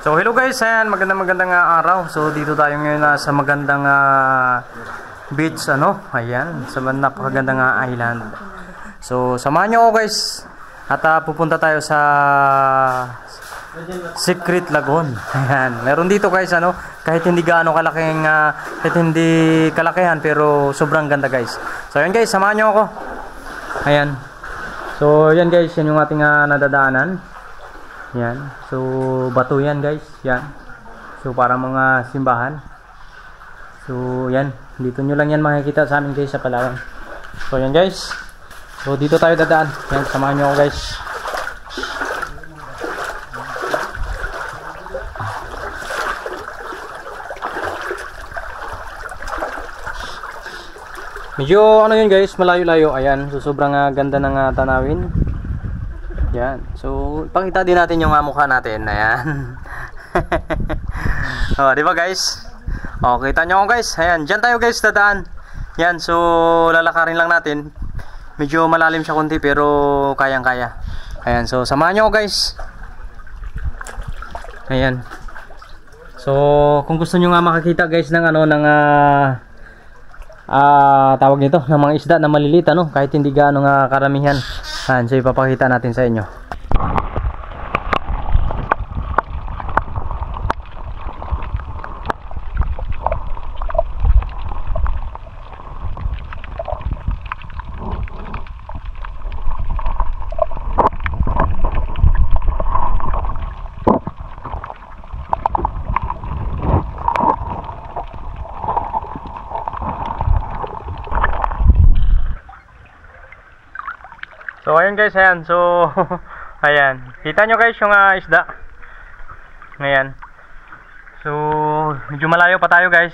So hello guys, ayan, magandang araw. So dito tayo ngayon sa magandang beach, ayan, sa napakagandang island. So samahan nyo ako guys, at pupunta tayo sa Secret Lagoon. Ayan, meron dito guys, kahit hindi gaano kalaking, kahit hindi kalakihan, pero sobrang ganda guys. So ayan guys, samahan nyo ako. Ayan. So yan guys, yan yung ating nadadaanan. Yan. So bato yan guys. Yan. So para mga simbahan. So yan. Dito nyo lang yan makikita sa amin guys sa Palawan. So yan guys. So dito tayo dadaan. Yan. Samahan nyo ako guys. Medyo yun guys, malayo-layo. Ayan, so sobrang ganda ng tanawin. Yan. So ipakita din natin yung mukha natin. Ayan. Oh, di ba guys? Oh, kita nyo guys. Ayan, diyan tayo guys dadaan. Yan, so lalakarin lang natin. Medyo malalim siya konti pero kayang-kaya. Ayan, so samahan nyo guys. Ayan. So kung gusto nyo nga makakita guys ng tawag nito ng mga isda na maliliit, kahit hindi gaano nga karamihan. So ipapakita natin sa inyo. So ayun guys, ayan. So ayan, kita nyo guys yung isda. Ayan. So medyo malayo pa tayo guys.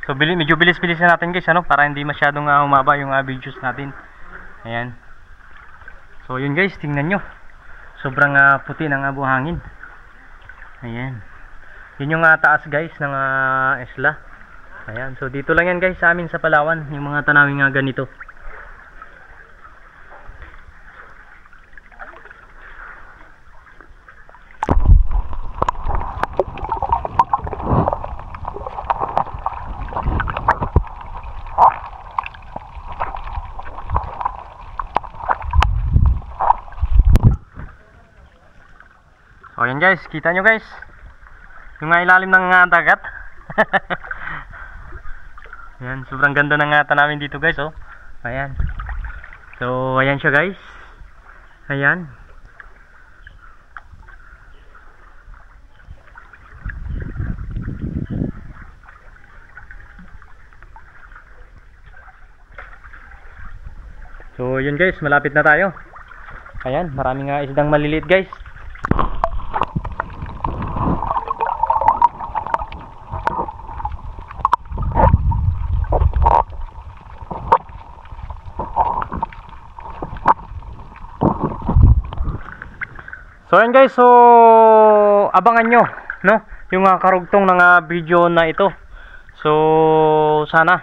So medyo bilis-bilisan natin guys, para hindi masyadong humaba yung videos natin. Ayan. So yun guys, tingnan nyo. Sobrang puti ng buhangin. Ayan. Yun yung taas guys ng isla. Ayan. So dito lang yan guys sa amin sa Palawan, yung mga tanawin ganito. So ayan guys, kita nyo guys yung ilalim ng dagat. Ayan, sobrang ganda ng tanawin dito guys, oh. Ayan. So ayan siya guys. Ayan. So yun guys, malapit na tayo. Ayan, maraming isdang maliliit guys. So ayan guys, so abangan nyo yung karugtong ng video na ito. So sana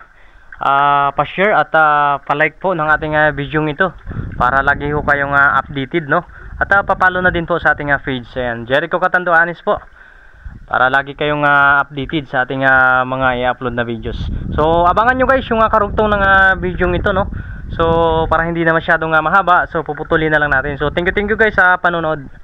pa-share at pa-like po ng ating video ito para lagi ho kayong updated, at pa-follow na din po sa ating page. Ayan, Jericho Catanduanes po, para lagi kayong updated sa ating mga i-upload na videos. So abangan nyo guys yung karugtong ng video ito, so para hindi na masyadong mahaba, so puputulin na lang natin. So thank you guys sa panonood.